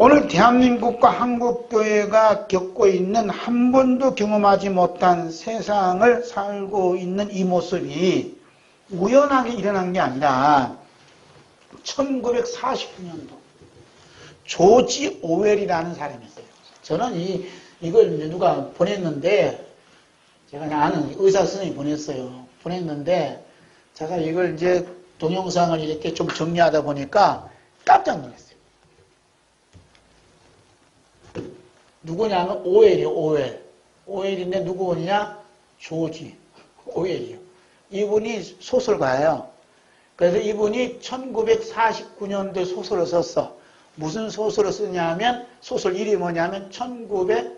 오늘 대한민국과 한국교회가 겪고 있는 한 번도 경험하지 못한 세상을 살고 있는 이 모습이 우연하게 일어난 게 아니라 1949년도 조지 오웰이라는 사람이었어요. 저는 이걸 이제 누가 보냈는데, 제가 아는 의사 선생님이 보냈는데, 제가 이걸 이제 동영상을 이렇게 좀 정리하다 보니까 깜짝 놀랐어요. 누구냐면 오웰이요, 오웰. 오웰인데 누구냐? 조지 오웰이요. 이분이 소설가예요. 그래서 이분이 1949년도에 소설을 썼어. 무슨 소설을 쓰냐면, 소설 이름이 뭐냐면 1984,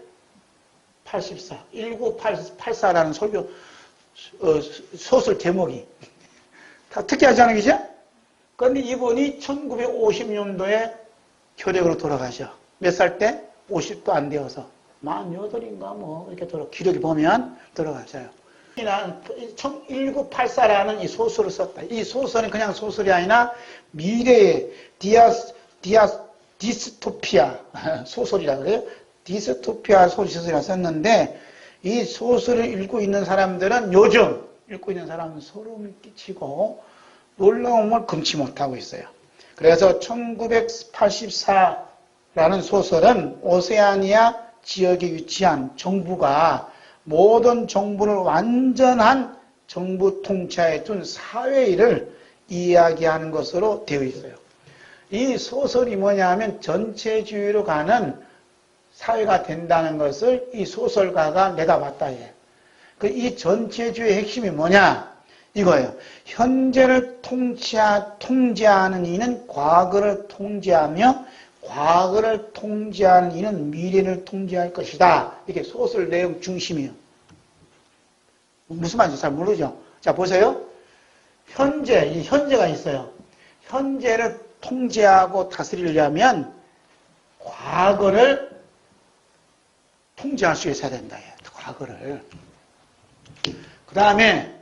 1984라는 소설 제목이 다 특이하지 않은 거죠? 그런데 이분이 1950년도에 혈액으로 돌아가셔. 몇 살 때? 50도 안 되어서 48인가 뭐 이렇게 기록이 보면 돌아가셔요. 1984라는 이 소설을 썼다. 이 소설은 그냥 소설이 아니라 미래의 디스토피아 소설이라 그래요. 디스토피아 소설이라 썼는데, 이 소설을 읽고 있는 사람들은 요즘 읽고 있는 사람은 소름이 끼치고 놀라움을 금치 못하고 있어요. 그래서 1984라는 소설은 오세아니아 지역에 위치한 정부가 모든 정부를 완전한 정부 통치하에 둔 사회를 이야기하는 것으로 되어 있어요. 이 소설이 뭐냐면 전체주의로 가는 사회가 된다는 것을 이 소설가가 내다봤다. 이 전체주의의 핵심이 뭐냐? 이거예요. 현재를 통제하는 이는 과거를 통제하며, 과거를 통제하는 이는 미래를 통제할 것이다. 이게 소설 내용 중심이에요. 무슨 말인지 잘 모르죠? 자, 보세요. 현재가 있어요. 현재를 통제하고 다스리려면 과거를 통제할 수 있어야 된다. 과거를. 그 다음에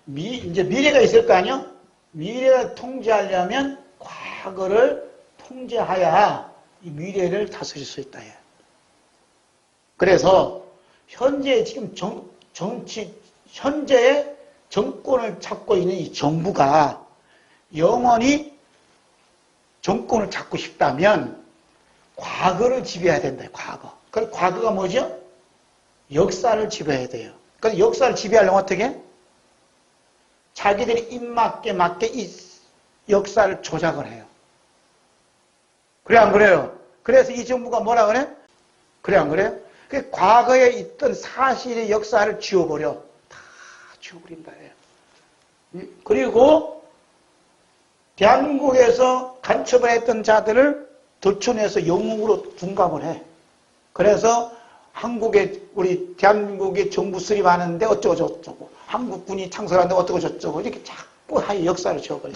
이제 미래가 있을 거 아니요? 미래를 통제하려면 과거를 통제하야 이 미래를 다스릴 수 있다. 그래서 현재 지금 현재의 정권을 잡고 있는 이 정부가 영원히 정권을 잡고 싶다면 과거를 지배해야 된다. 과거. 그 과거가 뭐죠? 역사를 지배해야 돼요. 그래서 역사를 지배하려면 어떻게? 자기들이 입맞게 이 역사를 조작을 해요. 그래 안 그래요? 그래서 이 정부가 뭐라 그래? 그래 안 그래요? 그 과거에 있던 사실의 역사를 지워버려. 다 지워버린다. 그리고 대한민국에서 간첩을 했던 자들을 덜쳐내서 영웅으로 둔갑을 해. 그래서 우리 대한민국의 정부 수립하는데 어쩌고저쩌고, 한국군이 창설하는데 어쩌고저쩌고, 이렇게 자꾸 역사를 지워버려.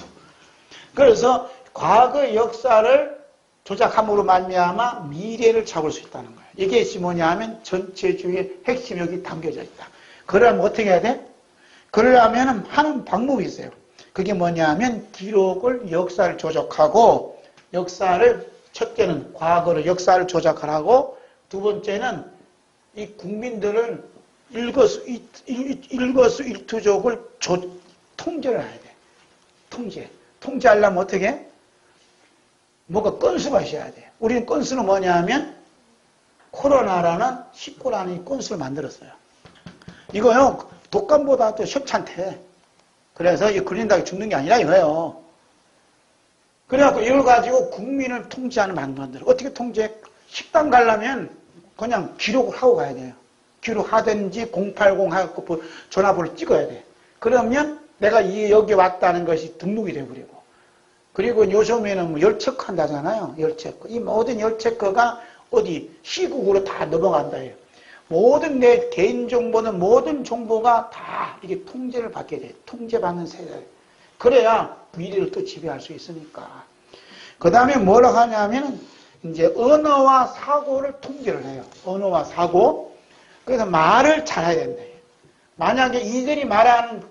그래서 과거의 역사를 조작함으로 말미암아 미래를 잡을 수 있다는 거예요. 이게 뭐냐면 전체주의의 핵심이 여기 담겨져 있다. 그러려면 어떻게 해야 돼? 그러려면 하는 방법이 있어요. 그게 뭐냐면 역사를 조작하고, 첫째는 과거를 역사를 조작하고, 두 번째는 이 국민들을 일거수일투족을 통제를 해야 돼. 통제하려면 어떻게 해? 뭐가 건수가 있어야 돼. 우리는 건수는 뭐냐면 코로나라는 19라는 건수를 만들었어요. 이거요, 독감보다 더 협찬태. 그래서 이 걸린다고 죽는 게 아니라 이거예요. 그래갖고 이걸 가지고 국민을 통제하는 만들어. 어떻게 통제? 식당 가려면 그냥 기록을 하고 가야 돼요. 기록하든지 080 하고 전화번호를 찍어야 돼. 그러면 내가 여기 왔다는 것이 등록이 돼버리고. 그리고 요즘에는 열체크 한다잖아요. 열체크. 이 모든 열체크가 어디 시국으로 다 넘어간다 해요. 모든 내 개인정보는 모든 정보가 다 이게 통제를 받게 돼. 통제받는 세대. 그래야 미래를 또 지배할 수 있으니까. 그 다음에 뭐라고 하냐면, 이제 언어와 사고를 통제를 해요. 언어와 사고. 그래서 말을 잘해야 된다. 만약에 이들이 말하는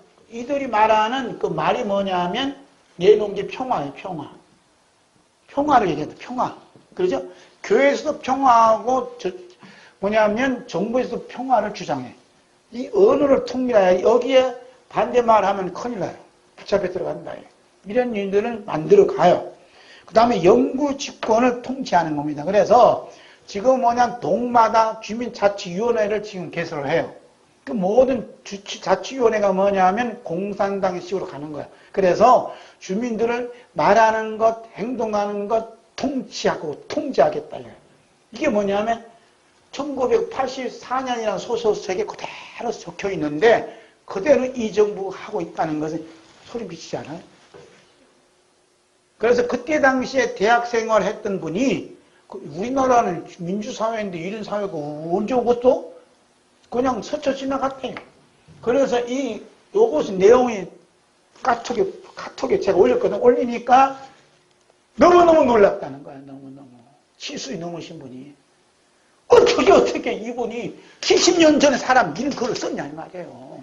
그 말이 뭐냐면, 내놓은 게 평화예요, 평화. 평화를 얘기한다, 평화. 그러죠? 교회에서도 평화하고 뭐냐면 정부에서도 평화를 주장해. 이 언어를 통일해야 여기에 반대말 하면 큰일 나요. 붙잡혀 들어간다. 이런 일들을 만들어 가요. 그 다음에 영구 집권을 통치하는 겁니다. 그래서 지금 뭐냐 동마다 주민자치위원회를 지금 개설을 해요. 그 모든 자치위원회가 뭐냐면 공산당식으로 가는 거야. 그래서 주민들을 말하는 것, 행동하는 것 통치하고 통제하겠다. 이게 뭐냐면 1984년이라는 소설책에 그대로 적혀 있는데 그대로 이 정부가 하고 있다는 것은 소리 미치지 않아요? 그래서 그때 당시에 대학생활 했던 분이 우리나라는 민주사회인데 이런 사회가 언제 오겠어? 그냥 스쳐 지나갔대요. 그래서 요것은 내용이 카톡에 제가 올렸거든. 올리니까 너무너무 놀랐다는 거야. 너무너무. 치수이 넘으신 분이. 어떻게 이분이 70년 전에 사람 이런 글을 썼냐 이 말이에요.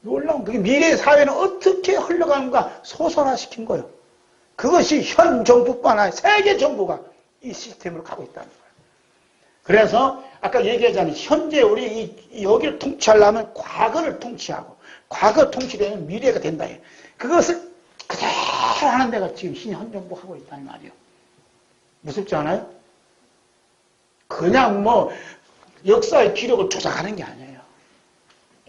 놀라운 그게 미래의 사회는 어떻게 흘러가는가 소설화시킨 거예요. 그것이 현 정부뿐 아니라 세계 정부가 이 시스템으로 가고 있다는 거예요. 그래서 아까 얘기하자면 현재 우리 여기를 통치하려면 과거를 통치하고 과거 통치되면 미래가 된다. 그것을 그대로 하는 데가 지금 현 정부 하고 있다는 말이에요. 무섭지 않아요? 그냥 뭐 역사의 기록을 조작하는 게 아니에요.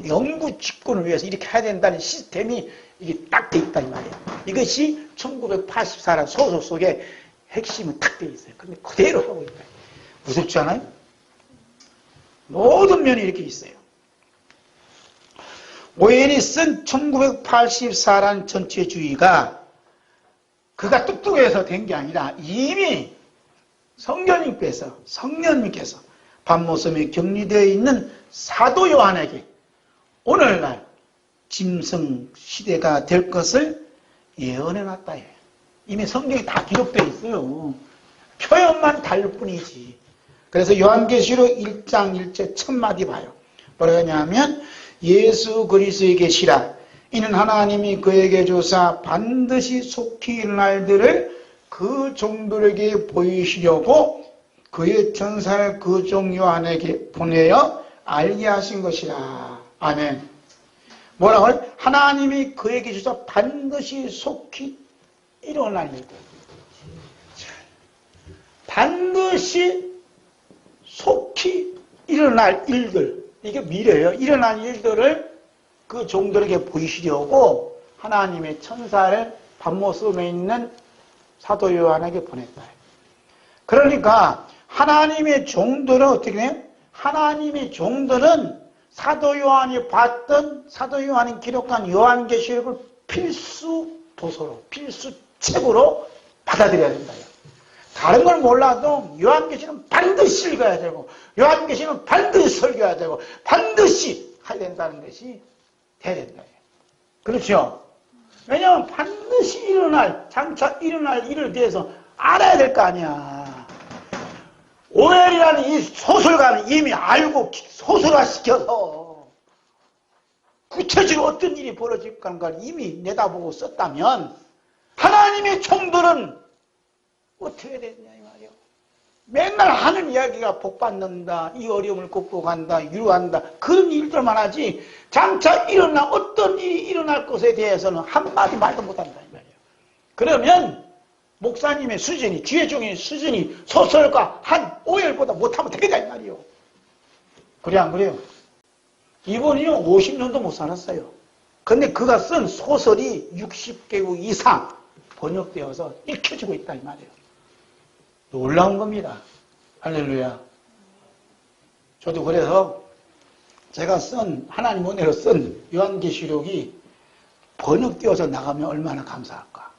영구 집권을 위해서 이렇게 해야 된다는 시스템이 이게 딱 돼 있다 이 말이에요. 이것이 1984년 소설 속에 핵심은 딱 돼 있어요. 근데 그대로 하고 있다. 무섭지 않아요? 모든 면이 이렇게 있어요. 오웬이 쓴 1984란 전체주의가 그가 뚝뚝해서 된 게 아니라 이미 성령님께서 밤모섬에 격리되어 있는 사도 요한에게 오늘날 짐승 시대가 될 것을 예언해놨다. 이미 성경이 다 기록되어 있어요. 표현만 다를 뿐이지. 그래서 요한계시록 1장 1절 첫마디 봐요. 뭐라 하냐면 예수 그리스도에 계시라. 이는 하나님이 그에게 주사 반드시 속히 일어날 날들을 그 종들에게 보이시려고 그의 천사를 그 종 요한에게 보내어 알게 하신 것이라. 아멘. 뭐라고 해요? 하나님이 그에게 주사 반드시 속히 일어날 일들. 반드시 속히 일어날 일들. 이게 미래예요. 일어날 일들을 그 종들에게 보이시려고 하나님의 천사를 밤모섬에 있는 사도 요한에게 보냈다. 그러니까 하나님의 종들은 어떻게 해요? 하나님의 종들은 사도 요한이 봤던 사도 요한이 기록한 요한계시록을 필수 도서로 필수 책으로 받아들여야 된다. 다른 걸 몰라도 요한계시록은 반드시 읽어야 되고 요한계시록은 반드시 설교해야 되고 반드시 해야 된다는 것이 돼야 된다. 그렇죠? 왜냐하면 반드시 장차 일어날 일을 대해서 알아야 될 거 아니야. 오웰이라는 이 소설가는 이미 알고 소설화시켜서 구체적으로 어떤 일이 벌어질 건가를 이미 내다보고 썼다면 하나님의 종들은 어떻게 해야 되냐 이 말이에요. 맨날 하는 이야기가 복받는다, 이 어려움을 극복한다, 위로한다 그런 일들만 하지 장차 어떤 일이 일어날 것에 대해서는 한마디 말도 못한다 이 말이에요. 그러면 목사님의 수준이, 지혜종의 수준이 소설가 한 오열보다 못하면 되겠다 이 말이에요. 그래 안 그래요? 이분이 50년도 못 살았어요. 근데 그가 쓴 소설이 60개국 이상 번역되어서 읽혀지고 있다 이 말이에요. 놀라운 겁니다. 할렐루야. 저도 그래서 제가 하나님 은혜로 쓴 요한계시록이 번역되어서 나가면 얼마나 감사할까.